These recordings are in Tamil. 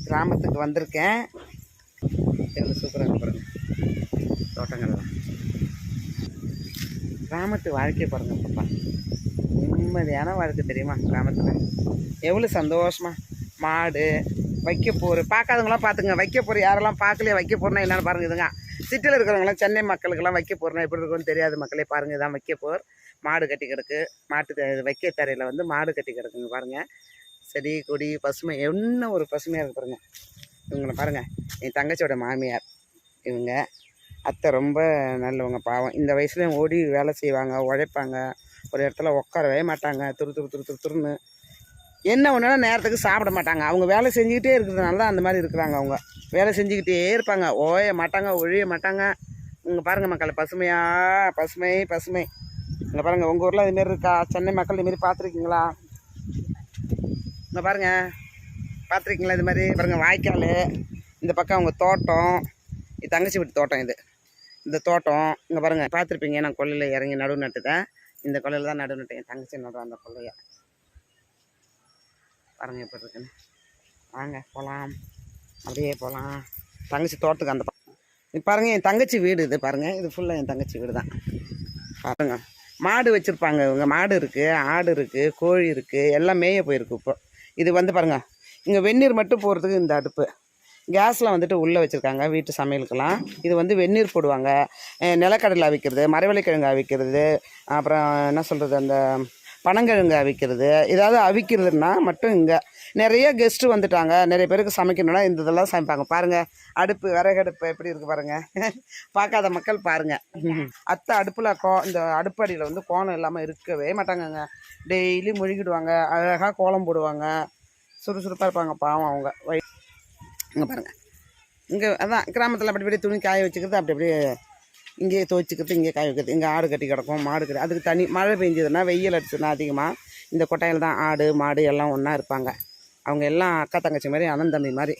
கிராமத்துக்கு வந்திருக்கேன். எவ்வளோ சூப்பராக பாருங்க தோட்டங்கள்லாம். கிராமத்து வாழ்க்கையை பாருங்க பாப்பா, நிம்மதியான வாழ்க்கை தெரியுமா? கிராமத்தில் எவ்வளோ சந்தோஷமா மாடு வைக்க போர் பார்க்காதவங்களாம் பார்த்துங்க. வைக்க போர் யாரெல்லாம் பார்க்கலையே, வைக்க போர்னா என்னென்னு பாருங்க. இதுங்க சிட்டியில் இருக்கிறவங்களாம் சென்னை மக்களுக்கெல்லாம் வைக்க போர்னா எப்படி இருக்குன்னு தெரியாது மக்களே. பாருங்கள், இதான் வைக்க போர். மாடு கட்டி கிடக்கு. மாட்டு வைக்க தரையில் வந்து மாடு கட்டி கிடக்குங்க பாருங்கள். செடி கொடி பசுமை, என்ன ஒரு பசுமையாக இருக்கு பாருங்கள். இவங்களை பாருங்கள், என் தங்கச்சியோட மாமியார் இவங்க. அத்தை ரொம்ப நல்லவங்க, பாவம். இந்த வயசுலேயும் ஓடி வேலை செய்வாங்க, உழைப்பாங்க. ஒரு இடத்துல உட்காரவே மாட்டாங்க. துருன்னு என்ன ஒன்றுனா நேரத்துக்கு சாப்பிட மாட்டாங்க. அவங்க வேலை செஞ்சுக்கிட்டே இருக்கிறதுனால தான் அந்த மாதிரி இருக்கிறாங்க. அவங்க வேலை செஞ்சுக்கிட்டே இருப்பாங்க, ஓய மாட்டாங்க, ஒழிய மாட்டாங்க. இங்கே பாருங்கள் மக்கள், பசுமை. இங்கே பாருங்கள், உங்கள் ஊரில் இதுமாரி இருக்கா? சென்னை மக்கள் இதுமாரி பார்த்துருக்கீங்களா? இங்கே பாருங்கள், பார்த்துருக்கீங்களா இது மாதிரி? பாருங்கள், வாய்க்கால் இந்த பக்கம் அவங்க தோட்டம். இது தங்கச்சி வீட்டு தோட்டம். இந்த தோட்டம் இங்கே பாருங்கள், பார்த்துருப்பீங்க. நான் கொல்லையில் இறங்கி நடுவு நட்டுட்டேன். இந்த கொல்லையில் தான் நடுவு நட்டேன். என் தங்கச்சி நடுவோம் அந்த கொல்லையை. பாருங்கள் எப்படி இருக்குன்னு. வாங்க போகலாம், அப்படியே போகலாம் தங்கச்சி தோட்டத்துக்கு. அந்த இது பாருங்கள், என் தங்கச்சி வீடு. இது பாருங்கள், இது ஃபுல்லாக என் தங்கச்சி வீடு தான். பாருங்கள், மாடு வச்சுருப்பாங்க இவங்க. மாடு இருக்குது, ஆடு இருக்குது, கோழி இருக்குது, எல்லாம் மேய போயிருக்கு. இப்போ இது வந்து பாருங்கள், இங்கே வெந்நீர் மட்டும் போகிறதுக்கு இந்த அடுப்பு. கேஸில் வந்துட்டு உள்ளே வச்சுருக்காங்க வீட்டு சமையலுக்கெல்லாம். இது வந்து வெந்நீர் போடுவாங்க, நிலக்கடலை அவிக்கிறது, மரவள்ளிக்கிழங்கு அவிக்கிறது, அப்புறம் என்ன சொல்கிறது, அந்த பனங்கிழங்கு அவிக்கிறது. ஏதாவது அவிக்கிறதுனா மட்டும் இங்கே நிறைய கெஸ்ட்டு வந்துட்டாங்க. நிறைய பேருக்கு சமைக்கணுன்னா இந்த இதெல்லாம் சமைப்பாங்க. பாருங்கள், அடுப்பு, விறகடுப்பு எப்படி இருக்குது பாருங்கள். பார்க்காத மக்கள் பாருங்கள். அத்தை அடுப்பில் இந்த அடுப்பு அடியில் வந்து கோலம் இல்லாமல் இருக்கவே மாட்டாங்கங்க. டெய்லி முழுகிடுவாங்க, அழகாக கோலம் போடுவாங்க, சுறுசுறுப்பாக இருப்பாங்க பாவம் அவங்க. இங்கே பாருங்கள், இங்கே அதான் கிராமத்தில் அப்படி இப்படி துணி காய வச்சுக்கிறது, அப்படி அப்படியே இங்கேயே துவைச்சிக்கிறது, இங்கே காய வைக்கிறது. இங்கே ஆடு கட்டி கிடக்கும், மாடு கட்டி. அதுக்கு தனி மழை பெஞ்சதுன்னா, வெயில் அடிச்சுன்னா அதிகமாக இந்த கொட்டாயில் தான் ஆடு மாடு எல்லாம் ஒன்றா இருப்பாங்க. அவங்க எல்லாம் அக்கா தங்கச்சி மாதிரி, அண்ணன் தம்பி மாதிரி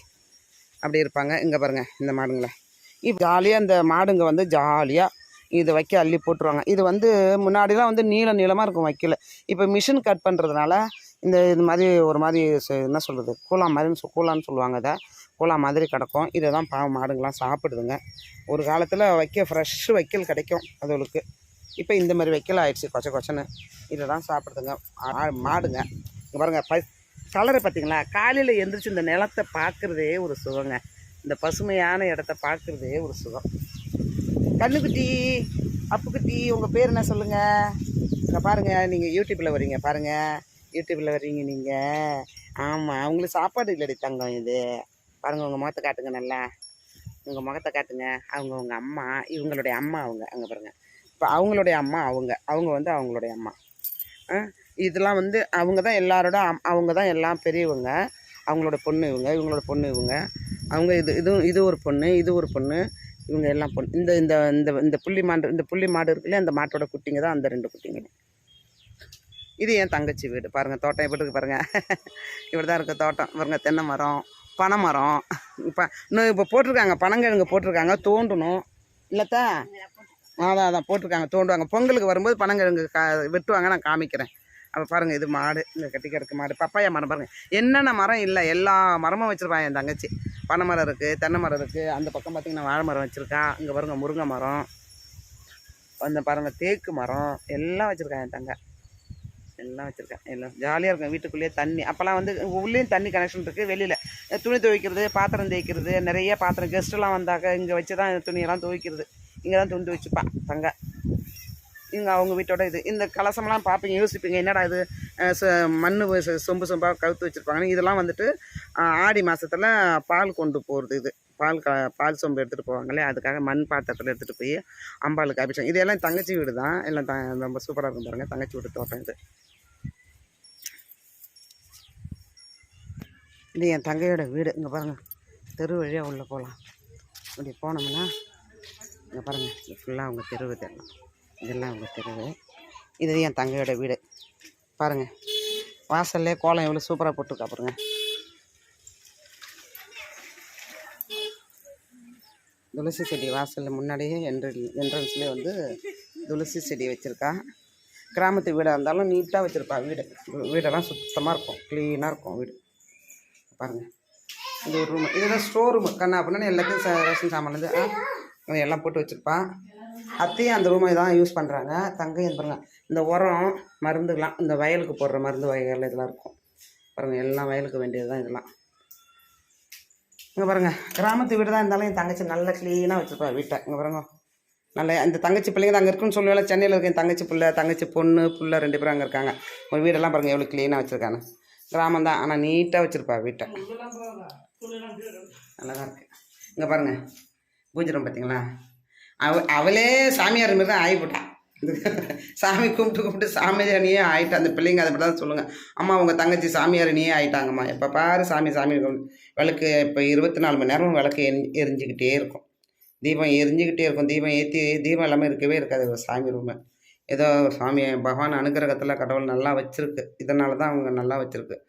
அப்படி இருப்பாங்க. இங்கே பாருங்கள், இந்த மாடுங்களை இப்போ ஜாலியாக இந்த மாடுங்க வந்து ஜாலியாக இதை வைக்க அள்ளி போட்டுருவாங்க. இது வந்து முன்னாடிலாம் வந்து நீளமாக இருக்கும் வைக்கல. இப்போ மிஷின் கட் பண்ணுறதுனால இது மாதிரி ஒரு மாதிரி என்ன சொல்கிறது, கூலான்னு சொல்லுவாங்க. அதை கூலா மாதிரி கிடக்கும். இதை தான் பாவம் மாடுங்கள்லாம் சாப்பிடுதுங்க. ஒரு காலத்தில் ஃப்ரெஷ்ஷு வைக்கல் கிடைக்கும் அதுகளுக்கு. இப்போ இந்த மாதிரி வைக்கல் ஆயிடுச்சு, கொச்சன்னு. இதை தான் சாப்பிடுதுங்க மாடுங்க. இங்கே பாருங்கள், கலரை பார்த்திங்களா? காலையில் எழுந்திரிச்சு இந்த நிலத்தை பார்க்குறதே ஒரு சுகங்க. இந்த பசுமையான இடத்த பார்க்குறதே ஒரு சுகம். கண்ணுக்குட்டி, அப்புக்குட்டி, உங்கள் பேர் என்ன சொல்லுங்கள்? இங்கே பாருங்கள், நீங்கள் யூடியூப்பில் வரீங்க பாருங்கள், யூடியூப்பில் வர்றீங்க நீங்கள். ஆமாம், அவங்களுக்கு சாப்பாடு இல்லடி தங்கம். இது பாருங்கள், உங்கள் முகத்தை காட்டுங்க, நல்லா உங்கள் முகத்தை காட்டுங்க. உங்கள் அம்மா, இவங்களுடைய அம்மா அவங்க. அங்கே பாருங்கள், இப்போ அவங்களுடைய அம்மா அவங்க வந்து அவங்களுடைய அம்மா. இதெல்லாம் வந்து அவங்க தான் எல்லாரோட அவங்க தான் எல்லாம் பெரியவங்க. அவங்களோட பொண்ணு இவங்களோட பொண்ணு அவங்க. இது ஒரு பொண்ணு, இது ஒரு பொண்ணு, இவங்க எல்லாம் பொண்ணு. இந்த இந்த இந்த இந்த புள்ளி மாடு இருக்குல்லையா, அந்த மாட்டோட குட்டிங்க தான் அந்த 2 குட்டிங்க. இது என் தங்கச்சி வீடு. பாருங்கள், தோட்டம் எப்படி இருக்குது பாருங்கள். இப்படி தான் இருக்குது தோட்டம். பாருங்கள், தென்னை மரம், பனை மரம். இப்போ போட்டிருக்காங்க, பனங்கிழங்கு போட்டிருக்காங்க. தோண்டணும் இல்லைத்தா? அதான் போட்டிருக்காங்க, தோண்டுவாங்க. பொங்கலுக்கு வரும்போது பனங்கிழங்கு வெட்டுவாங்க, நான் காமிக்கிறேன். அப்போ பாருங்கள், இது மாடு, இங்கே கட்டி கிடக்கு மாடு. பப்பாயா மரம் பாருங்கள், என்னென்ன மரம் இல்லை எல்லா மரமும் வச்சுருப்பாங்க என் தங்கச்சி. பனை மரம் இருக்குது, தென்னை மரம் இருக்குது. அந்த பக்கம் பார்த்திங்கன்னா வாழை மரம் வச்சுருக்கா. இங்கே பாருங்கள், முருங்கை மரம், அந்த பாருங்கள் தேக்கு மரம் எல்லாம் வச்சுருக்காங்க என் தங்க. எல்லாம் வச்சுருக்கேன். எல்லாம் ஜாலியாக இருக்கும். வீட்டுக்குள்ளேயே தண்ணி, அப்போல்லாம் வந்து உள்ளேயும் தண்ணி கனெக்ஷன் இருக்குது. வெளியில் துணி துவைக்கிறது, பாத்திரம் தேய்க்கிறது, நிறைய பாத்திரம். கெஸ்ட்டெல்லாம் வந்தாக்க இங்கே வச்சு தான் துணியெல்லாம் துவைக்கிறது. இங்கே தான் துணி துவைச்சுப்பா தங்க. இங்கே அவங்க வீட்டோட இது. இந்த கலசம்லாம் பார்ப்பீங்க, யோசிப்பீங்க, என்னடா இது மண் சொம்பாக கவுத்து வச்சுருப்பாங்கன்னு. இதெல்லாம் வந்துட்டு ஆடி மாதத்தில் பால் கொண்டு போகிறது. இது பால் சொம்பு எடுத்துகிட்டு போவாங்களே, அதுக்காக மண் பாத்திரத்தில் எடுத்துகிட்டு போய் அம்பாளுக்கு அபிஷேகம். இது எல்லாம் தங்கச்சி வீடு தான். எல்லாம் ரொம்ப சூப்பராக இருக்கும் பாருங்கள், தங்கச்சி வீடு தோட்டம். இது என் தங்கையோட வீடு. இங்கே பாருங்கள், தெரு வழியாக உள்ளே போகலாம். இப்படி போனோம்னா இங்கே பாருங்கள், இது ஃபுல்லாக அவங்க தெருவு. இதெல்லாம் அவங்க தெருவு. இது என் தங்கையோட வீடு. பாருங்கள், வாசல்லே கோலம் எவ்வளோ சூப்பராக போட்டுருக்கா பாருங்க. துளசி செடி வாசலில் முன்னாடியே என்ட்ரன்ஸ்லேயே வந்து துளசி செடி வச்சுருக்கா. கிராமத்து வீடாக இருந்தாலும் நீட்டாக வச்சுருப்பா வீடெல்லாம் சுத்தமாக இருக்கும், க்ளீனாக இருக்கும் வீடு. பாருங்கள், இது ஒரு ரூமு, இதெல்லாம் ஸ்டோர் ரூமு. கண்ணா அப்படின்னு எல்லாத்தையும் ரேஷன் சாமான்லேருந்து எல்லாம் போட்டு வச்சுருப்பான். அத்தையும் அந்த ரூமை தான் யூஸ் பண்ணுறாங்க. தங்கையும் பாருங்க, இந்த உரம் மருந்துலாம், இந்த வயலுக்கு போடுற மருந்து வகைகள் இதெல்லாம் இருக்கும் பாருங்கள். எல்லாம் வயலுக்கு வேண்டியது தான் இதெல்லாம். இங்கே பாருங்கள், கிராமத்து வீடு தான் இருந்தாலும் என் தங்கச்சி நல்லா க்ளீனாக வச்சுருப்பா வீட்டை. இங்கே பாருங்க, நல்ல அந்த தங்கச்சி பிள்ளைங்க தான் அங்கே இருக்குன்னு சொல்லுவேன். சென்னையில் இருக்க என் தங்கச்சி பிள்ளை, தங்கச்சி பொண்ணு பிள்ளை 2 பேரும் அங்கே இருக்காங்க. ஒரு வீடெல்லாம் பாருங்கள் எவ்வளோ க்ளீனாக வச்சுருக்காங்க. கிராமம் தான், ஆனால் நீட்டாக வச்சுருப்பா வீட்டை. நல்லா தான் இருக்குது. இங்கே பாருங்கள், பூஜை ரூம் பார்த்தீங்களா? அவளே சாமியார் மாரி தான் ஆகிவிட்டான். சாமி கும்பிட்டு சாமியாரியே ஆகிட்டா. அந்த பிள்ளைங்க அதை தான் சொல்லுங்கள், அம்மா உங்கள் தங்கச்சி சாமியாரினியே ஆகிட்டாங்கம்மா. எப்போ பாரு சாமி விளக்கு இப்போ 24 மணி நேரம் விளக்கு எரிஞ்சிக்கிட்டே இருக்கும். தீபம் எரிஞ்சிக்கிட்டே இருக்கும். தீபம் ஏற்றி தீபம் எல்லாமே இருக்கவே இருக்காது சாமி ரூமு. ஏதோ சாமி பகவான் அனுகிரகத்தில் கடவுள் நல்லா வச்சுருக்கு. இதனால தான் அவங்க நல்லா வச்சுருக்கு.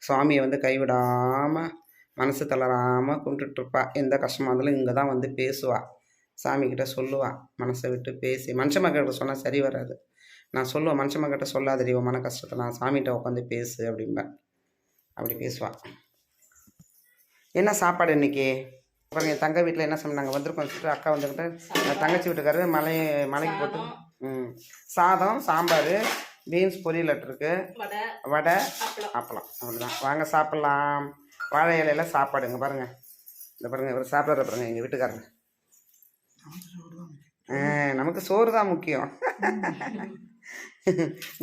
சுவாமியை வந்து கைவிடாமல் மனசு தளராமல் கும்பிட்டுட்ருப்பா. எந்த கஷ்டமாக இருந்தாலும் இங்கே தான் வந்து பேசுவாள். சாமிக்கிட்ட சொல்லுவாள், மனசை விட்டு பேசி. மனுஷ மக்கள்கிட்ட சொன்னால் சரி வராது. நான் சொல்லுவேன், மனுஷ மக்கள்கிட்ட சொல்லாதடி உன் மன கஷ்டத்தை, நான் சாமிகிட்ட உட்காந்து பேசு அப்படிம்பேன். அப்படி பேசுவாள். என்ன சாப்பாடு இன்றைக்கி அப்புறம் என் தங்க வீட்டில் என்ன சொன்னாங்க, வந்திருக்கோம் வச்சுட்டு அக்கா வந்துக்கிட்டு தங்கச்சி வீட்டுக்காரு மலைக்கு போட்டு சாதம், சாம்பார், பீன்ஸ் பொரியல் இருக்குது, வடை, அப்பளம். அவ்வளோதான். வாங்க சாப்பிட்லாம். வாழை இலையில் சாப்பாடுங்க பாருங்கள். இந்த பாருங்கள், இவர் சாப்பிட்ற பாருங்கள் எங்கள் வீட்டுக்காரர். நமக்கு சோறு தான் முக்கியம்.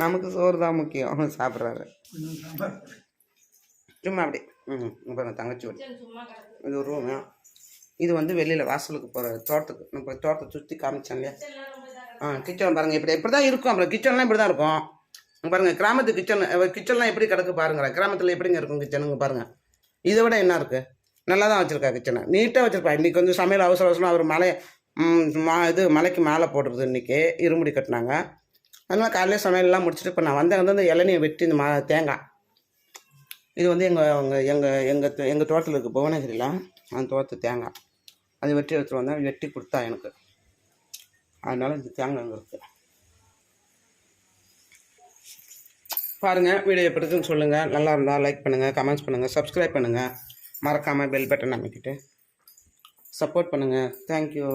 நமக்கு சோறு தான் முக்கியம். சாப்பிட்றாரு சும்மா அப்படி. பாருங்கள் தங்கச்சி வீடு. இது ஒரு ரூமு. இது வந்து வெளியில் வாசலுக்கு போகிற தோட்டத்துக்கு. நம்ம தோட்டத்தை சுற்றி காமிச்சோம் இல்லையா? கிச்சன் பாருங்கள் இப்படி தான் இருக்கும். அப்புறம் கிச்சன்லாம் இப்படி தான் இருக்கும் பாருங்கள். கிராமத்து கிச்சன்லாம் எப்படி கிடக்கு பாருங்களேன். கிராமத்தில் எப்படிங்க இருக்கும் கிச்சனுங்க பாருங்கள். இதை விட என்ன இருக்குது, நல்லா தான் வச்சுருக்கா கிச்சனை, நீட்டாக வச்சுருப்பா. இன்றைக்கி வந்து சமையல் அவசரம் அவர் மலைக்கு மாலை போடுறது இன்றைக்கி இருமுடி கட்டினாங்க. அதனால் காலையில் சமையல்லாம் முடிச்சுட்டு இப்போ நான் வந்து அந்த இளநியை வெட்டி இந்த தேங்காய், இது வந்து எங்கள் தோட்டத்தில் இருக்குது புவனகிரியில், அந்த தோட்டத்து தேங்காய் அது வெட்டி எடுத்துகிட்டு வந்தேன். வெட்டி கொடுத்தா எனக்கு, அதனால் இந்த தேங்காய் அங்கே இருக்குது. பாருங்கள், வீடியோ எப்படி இருக்குன்னு சொல்லுங்கள். நல்லா இருந்தால் லைக் பண்ணுங்கள், கமெண்ட்ஸ் பண்ணுங்கள், சப்ஸ்கிரைப் பண்ணுங்கள். மறக்காமல் பெல் பட்டன் அமைக்கிட்டு சப்போர்ட் பண்ணுங்கள். தேங்க்யூ.